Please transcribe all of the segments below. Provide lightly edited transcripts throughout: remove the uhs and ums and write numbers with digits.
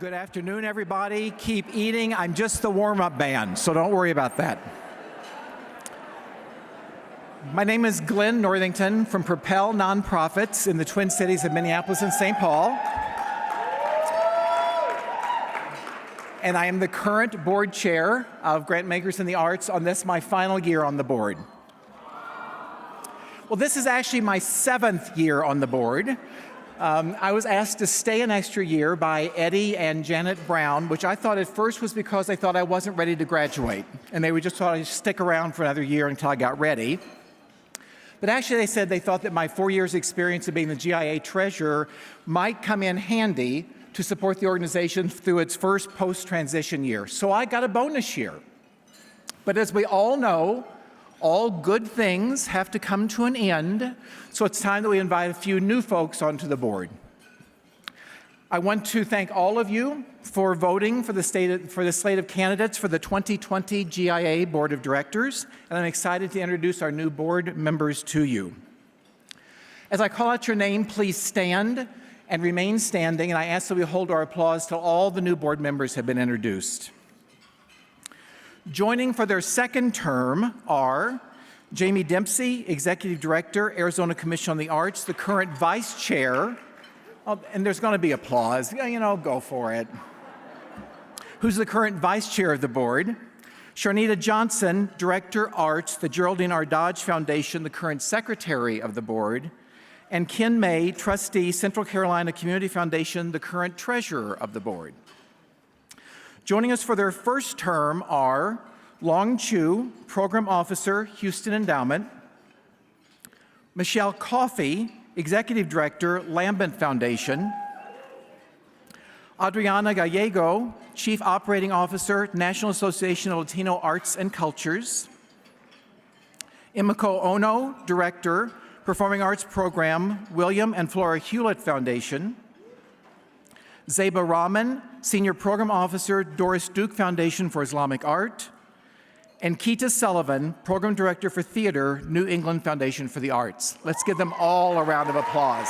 Good afternoon, everybody. Keep eating. I'm just the warm-up band, so don't worry about that. My name is Glyn Northington from Propel Nonprofits in the Twin Cities of Minneapolis and St. Paul. And I am the current board chair of Grant Makers in the Arts on this, my final year on the board. Well, this is actually my 7th year on the board. I was asked to stay an extra year by Eddie and Janet Brown, which I thought at first was because they thought I wasn't ready to graduate, and they would just thought I'd stick around for another year until I got ready. But actually they said they thought that my 4 years experience of being the GIA treasurer might come in handy to support the organization through its first post-transition year. So I got a bonus year. But as we all know, all good things have to come to an end, so it's time that we invite a few new folks onto the board. I want to thank all of you for voting for the slate of candidates for the 2020 GIA Board of Directors, and I'm excited to introduce our new board members to you. As I call out your name, please stand and remain standing, and I ask that we hold our applause till all the new board members have been introduced. Joining for their second term are Jamie Dempsey, Executive Director, Arizona Commission on the Arts, the current Vice Chair, and there's going to be applause, go for it, who's the current Vice Chair of the board. Sharnita Johnson, Director, Arts, the Geraldine R. Dodge Foundation, the current Secretary of the board, and Ken May, Trustee, Central Carolina Community Foundation, the current Treasurer of the board. Joining us for their first term are Long Chu, Program Officer, Houston Endowment, Michelle Coffey, Executive Director, Lambent Foundation, Adriana Gallego, Chief Operating Officer, National Association of Latino Arts and Cultures, Imiko Ono, Director, Performing Arts Program, William and Flora Hewlett Foundation, Zeba Rahman, Senior Program Officer, Doris Duke Foundation for Islamic Art, and Keita Sullivan, Program Director for Theater, New England Foundation for the Arts. Let's give them all a round of applause.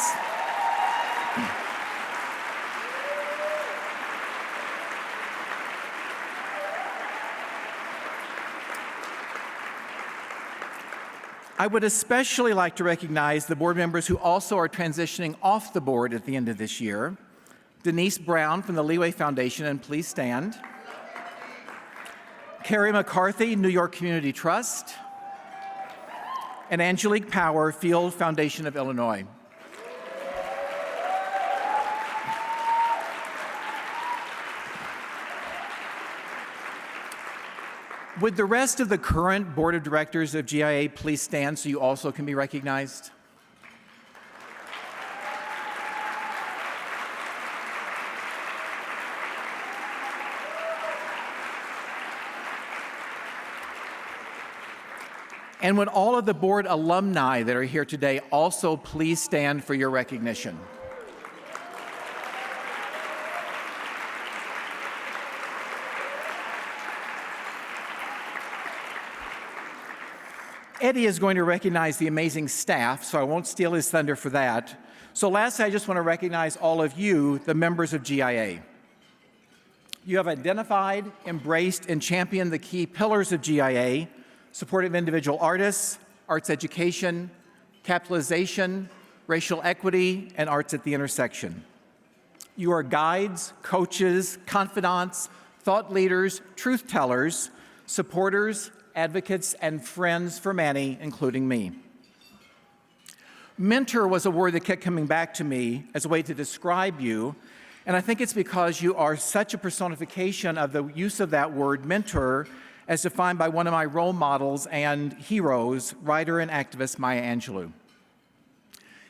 I would especially like to recognize the board members who also are transitioning off the board at the end of this year. Denise Brown from the Leeway Foundation, and please stand. Carrie McCarthy, New York Community Trust. And Angelique Power, Field Foundation of Illinois. Would the rest of the current Board of Directors of GIA please stand so you also can be recognized? And would all of the board alumni that are here today also please stand for your recognition? Eddie is going to recognize the amazing staff, so I won't steal his thunder for that. So lastly, I just want to recognize all of you, the members of GIA. You have identified, embraced, and championed the key pillars of GIA: support of individual artists, arts education, capitalization, racial equity, and arts at the intersection. You are guides, coaches, confidants, thought leaders, truth tellers, supporters, advocates, and friends for many, including me. Mentor was a word that kept coming back to me as a way to describe you, and I think it's because you are such a personification of the use of that word, mentor, as defined by one of my role models and heroes, writer and activist Maya Angelou.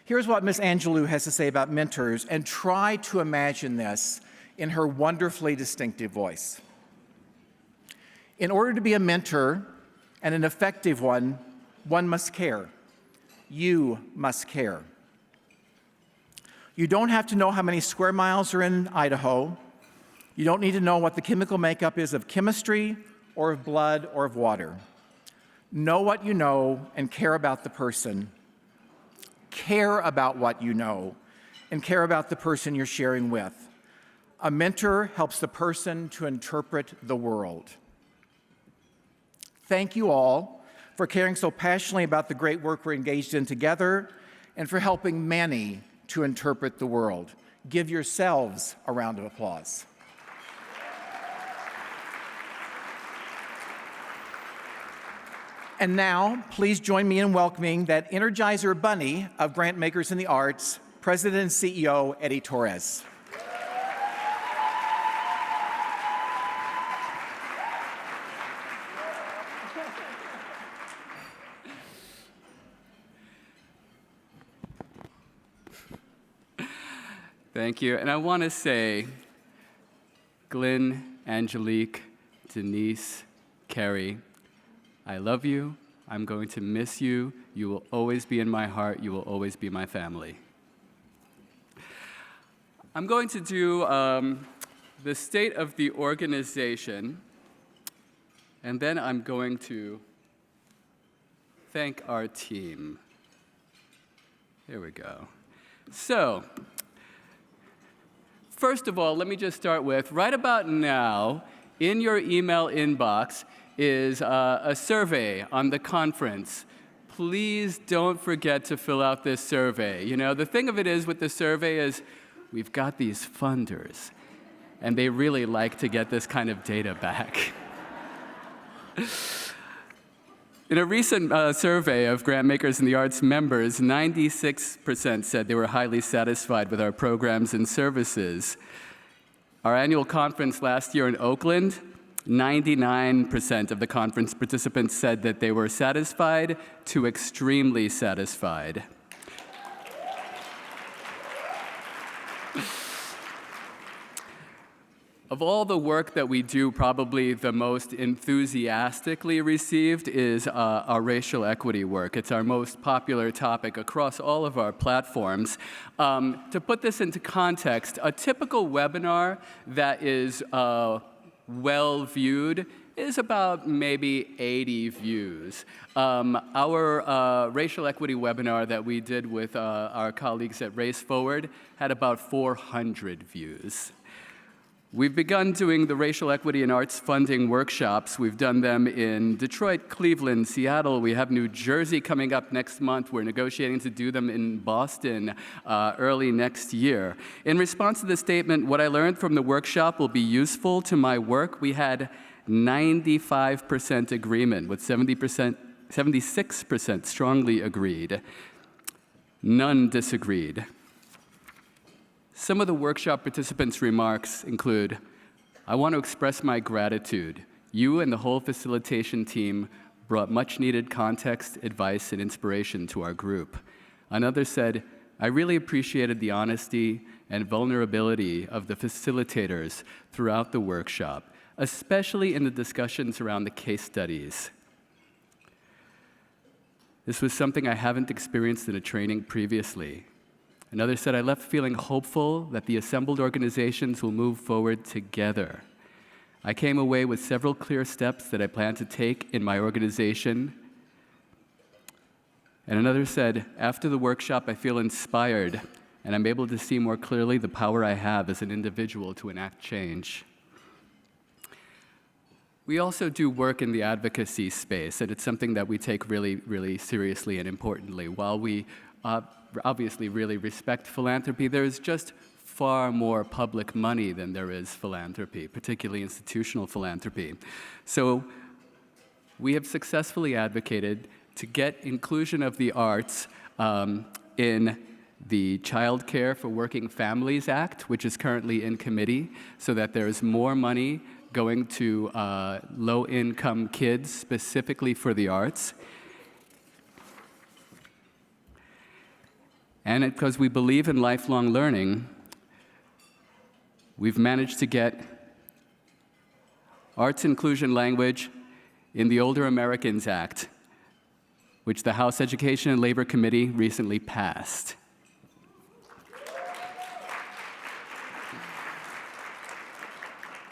Here's what Ms. Angelou has to say about mentors, and try to imagine this in her wonderfully distinctive voice. In order to be a mentor, and an effective one must care. You must care. You don't have to know how many square miles are in Idaho. You don't need to know what the chemical makeup is of chemistry, or of blood, or of water. Know what you know and care about the person. Care about what you know and care about the person you're sharing with. A mentor helps the person to interpret the world. Thank you all for caring so passionately about the great work we're engaged in together and for helping many to interpret the world. Give yourselves a round of applause. And now, please join me in welcoming that Energizer Bunny of Grant Makers in the Arts, President and CEO Eddie Torres. Thank you. And I want to say, Glyn, Angelique, Denise, Carrie, I love you. I'm going to miss you. You will always be in my heart. You will always be my family. I'm going to do the state of the organization, and then I'm going to thank our team. Here we go. So, first of all, let me just start with, right about now, in your email inbox is a survey on the conference. Please don't forget to fill out this survey. You know, the thing of it is with the survey is we've got these funders, and they really like to get this kind of data back. In a recent survey of Grant Makers in the Arts members, 96% said they were highly satisfied with our programs and services. Our annual conference last year in Oakland, 99% of the conference participants said that they were satisfied to extremely satisfied. Of all the work that we do, probably the most enthusiastically received is our racial equity work. It's our most popular topic across all of our platforms. To put this into context, a typical webinar that is well viewed is about maybe 80 views. Our racial equity webinar that we did with our colleagues at Race Forward had about 400 views. We've begun doing the racial equity and arts funding workshops. We've done them in Detroit, Cleveland, Seattle. We have New Jersey coming up next month. We're negotiating to do them in Boston early next year. In response to the statement, what I learned from the workshop will be useful to my work, we had 95% agreement, with 76% strongly agreed. None disagreed. Some of the workshop participants' remarks include, I want to express my gratitude. You and the whole facilitation team brought much-needed context, advice, and inspiration to our group. Another said, I really appreciated the honesty and vulnerability of the facilitators throughout the workshop, especially in the discussions around the case studies. This was something I haven't experienced in a training previously. Another said, I left feeling hopeful that the assembled organizations will move forward together. I came away with several clear steps that I plan to take in my organization. And another said, after the workshop, I feel inspired, and I'm able to see more clearly the power I have as an individual to enact change. We also do work in the advocacy space, and it's something that we take really, really seriously and importantly. While we obviously really respect philanthropy, there's just far more public money than there is philanthropy, particularly institutional philanthropy. So we have successfully advocated to get inclusion of the arts in the Child Care for Working Families Act, which is currently in committee, so that there's more money going to low-income kids specifically for the arts. And because we believe in lifelong learning, we've managed to get arts inclusion language in the Older Americans Act, which the House Education and Labor Committee recently passed.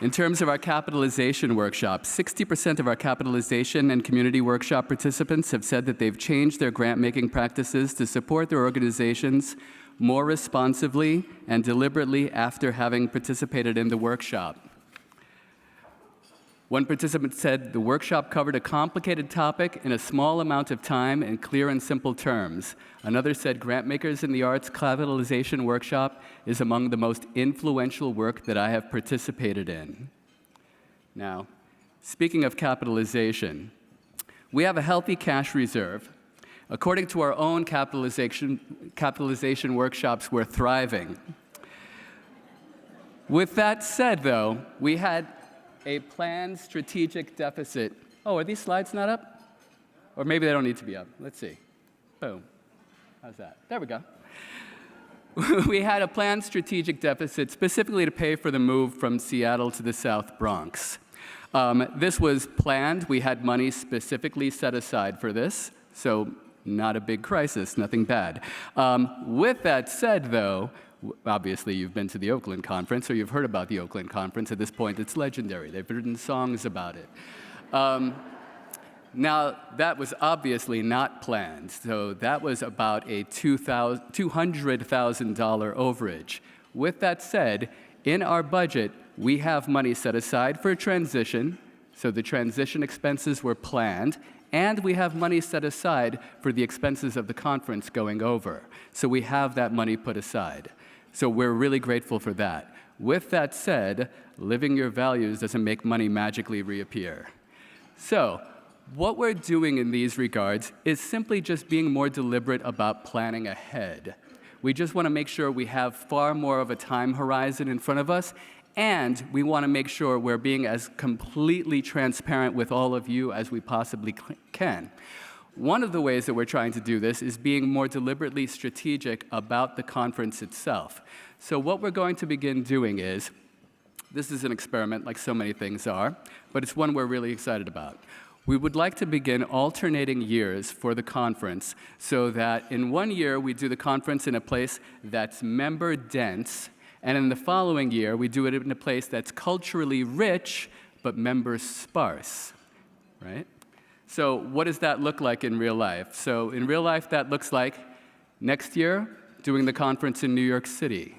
In terms of our capitalization workshops, 60% of our capitalization and community workshop participants have said that they've changed their grant-making practices to support their organizations more responsively and deliberately after having participated in the workshop. One participant said the workshop covered a complicated topic in a small amount of time in clear and simple terms. Another said Grantmakers in the Arts Capitalization Workshop is among the most influential work that I have participated in. Now, speaking of capitalization, we have a healthy cash reserve. According to our own capitalization workshops, we're thriving. With that said, though, we had a planned strategic deficit. Oh, are these slides not up? Or maybe they don't need to be up. Let's see. Boom. How's that? There we go. We had a planned strategic deficit specifically to pay for the move from Seattle to the South Bronx. This was planned. We had money specifically set aside for this, so not a big crisis, nothing bad. With that said, though, obviously, you've been to the Oakland Conference, or you've heard about the Oakland Conference. At this point, it's legendary. They've written songs about it. Now, that was obviously not planned, so that was about a $200,000 overage. With that said, in our budget, we have money set aside for a transition, so the transition expenses were planned, and we have money set aside for the expenses of the conference going over. So we have that money put aside. So we're really grateful for that. With that said, living your values doesn't make money magically reappear. So what we're doing in these regards is simply just being more deliberate about planning ahead. We just want to make sure we have far more of a time horizon in front of us, and we want to make sure we're being as completely transparent with all of you as we possibly can. One of the ways that we're trying to do this is being more deliberately strategic about the conference itself. So what we're going to begin doing is, this is an experiment like so many things are, but it's one we're really excited about. We would like to begin alternating years for the conference so that in one year we do the conference in a place that's member dense, and in the following year we do it in a place that's culturally rich but member sparse, right? So what does that look like in real life? So in real life, that looks like next year, doing the conference in New York City.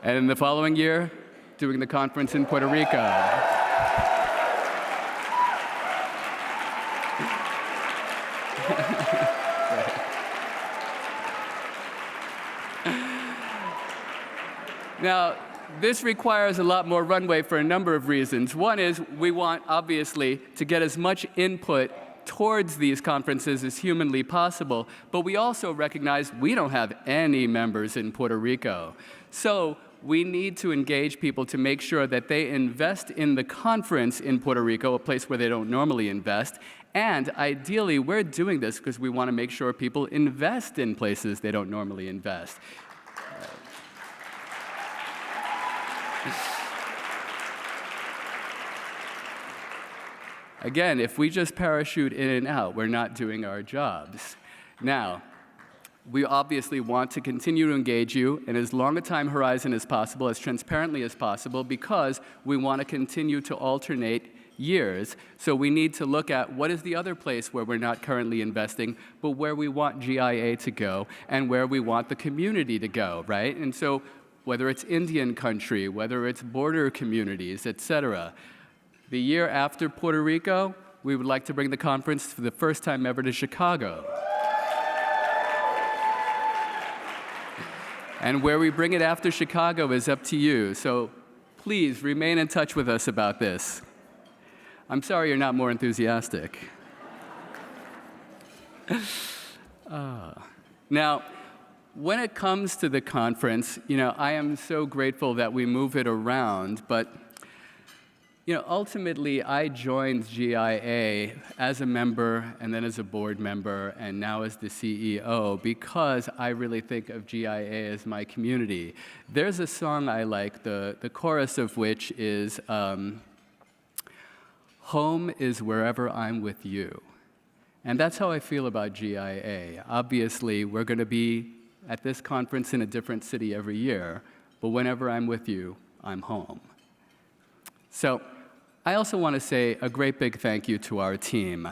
And in the following year, doing the conference in Puerto Rico. Now, this requires a lot more runway for a number of reasons. One is we want, obviously, to get as much input towards these conferences as humanly possible, but we also recognize we don't have any members in Puerto Rico. So we need to engage people to make sure that they invest in the conference in Puerto Rico, a place where they don't normally invest, and ideally, we're doing this because we want to make sure people invest in places they don't normally invest. Again, if we just parachute in and out, we're not doing our jobs. Now, we obviously want to continue to engage you in as long a time horizon as possible, as transparently as possible, because we want to continue to alternate years. So we need to look at what is the other place where we're not currently investing, but where we want GIA to go and where we want the community to go, right? And so whether it's Indian country, whether it's border communities, et cetera. The year after Puerto Rico, we would like to bring the conference for the first time ever to Chicago. And where we bring it after Chicago is up to you. So please remain in touch with us about this. I'm sorry you're not more enthusiastic. Now, when it comes to the conference, I am so grateful that we move it around, but ultimately, I joined GIA as a member and then as a board member and now as the CEO because I really think of GIA as my community. There's a song I like, the chorus of which is, home is wherever I'm with you. And that's how I feel about GIA. Obviously, we're going to be at this conference in a different city every year, but whenever I'm with you, I'm home. So I also want to say a great big thank you to our team.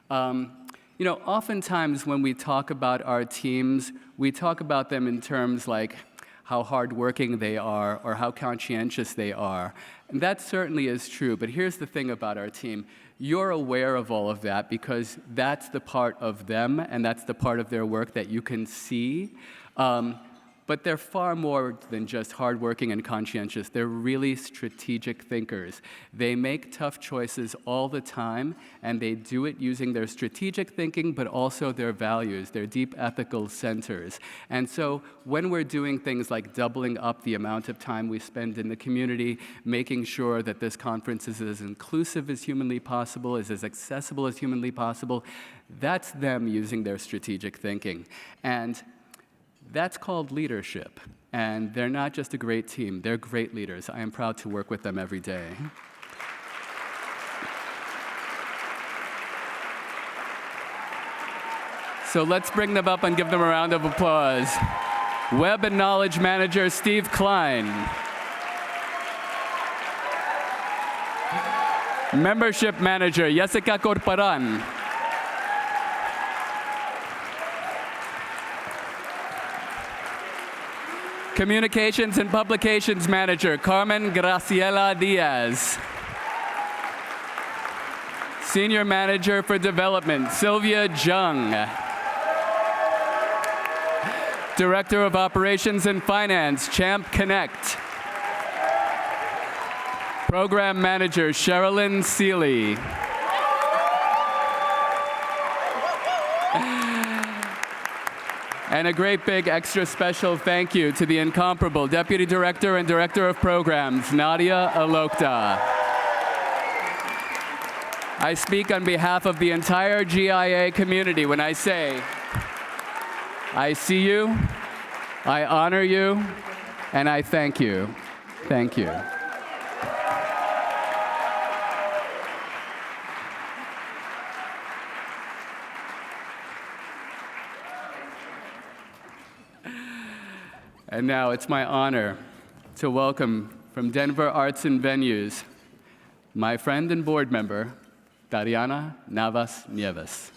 Oftentimes when we talk about our teams, we talk about them in terms like how hardworking they are or how conscientious they are. And that certainly is true, but here's the thing about our team. You're aware of all of that because that's the part of them and that's the part of their work that you can see. But they're far more than just hardworking and conscientious. They're really strategic thinkers. They make tough choices all the time, and they do it using their strategic thinking, but also their values, their deep ethical centers. And so when we're doing things like doubling up the amount of time we spend in the community, making sure that this conference is as inclusive as humanly possible, is as accessible as humanly possible, that's them using their strategic thinking. And that's called leadership, and they're not just a great team, they're great leaders. I am proud to work with them every day. So let's bring them up and give them a round of applause. Web and Knowledge Manager Steve Klein. Membership Manager Jessica Corporan. Communications and Publications Manager, Carmen Graciela Diaz. Senior Manager for Development, Sylvia Jung. Director of Operations and Finance, Champ Connect. Program Manager, Sherilyn Seeley. And a great big extra special thank you to the incomparable Deputy Director and Director of Programs, Nadia Alokta. I speak on behalf of the entire GIA community when I say, I see you, I honor you, and I thank you. Thank you. And now it's my honor to welcome from Denver Arts and Venues, my friend and board member, Dariana Navas Nieves.